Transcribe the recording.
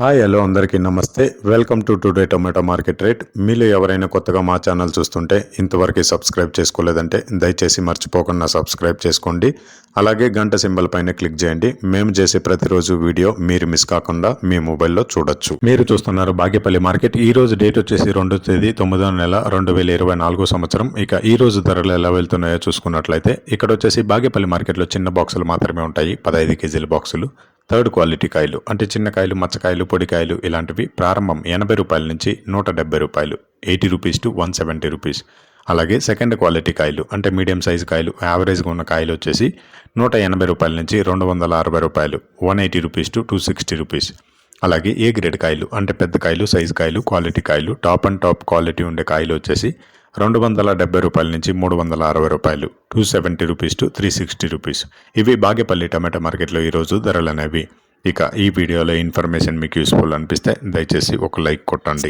Hi hello అందరికీ నమస్తే. Welcome to today tomato market rate. మీలో ఎవరైనా కొత్తగా మా ఛానల్ చూస్తుంటే ఇంతవరకు సబ్స్క్రైబ్ చేసుకోలేదంటే దయచేసి మర్చిపోకుండా సబ్స్క్రైబ్ చేసుకోండి. అలాగే గంట సింబల్ పైన క్లిక్ చేయండి. మేము చేసే ప్రతిరోజు వీడియో మీరు మిస్ కాకుండా మీ మొబైల్లో చూడొచ్చు. మీరు చూస్తున్నారు బాగేపల్లి మార్కెట్. ఈ రోజు డేట్ వచ్చేసి 2వ తేదీ 9వ నెల 2024 సంవత్సరం. ఇక ఈ రోజు ధరలు ఎలా వెళ్తున్నాయో చూసుకున్నట్లయితే ఇక్కడ వచ్చేసి బాగేపల్లి మార్కెట్లో చిన్న బాక్సులు మాత్రమే ఉంటాయి. 15 కేజీల బాక్సులు. థర్డ్ క్వాలిటీ కాయలు అంటే చిన్న కాయలు, మచ్చకాయలు, పొడికాయలు ఇలాంటివి ప్రారంభం 80 రూపాయల నుంచి 170 రూపాయలు, 80 రూపీస్ టు 170 రూపీస్. అలాగే సెకండ్ క్వాలిటీ కాయలు అంటే మీడియం సైజు కాయలు, యావరేజ్గా ఉన్న కాయలు వచ్చేసి 180 రూపాయల నుంచి 260 రూపాయలు, 180 రూపీస్ టు 260 రూపీస్. అలాగే ఏ గ్రేడ్ కాయలు అంటే పెద్ద కాయలు, సైజు కాయలు, క్వాలిటీ కాయలు, టాప్ అండ్ టాప్ క్వాలిటీ ఉండే కాయలు వచ్చేసి 270 రూపాయల నుంచి 360 రూపాయలు, 270 రూపీస్ టు 360 రూపీస్. ఇవి బాగేపల్లి టమాటా మార్కెట్లో ఈరోజు ధరలు అనేవి. ఇక ఈ వీడియోలో ఇన్ఫర్మేషన్ మీకు యూస్ఫుల్ అనిపిస్తే దయచేసి ఒక లైక్ కొట్టండి.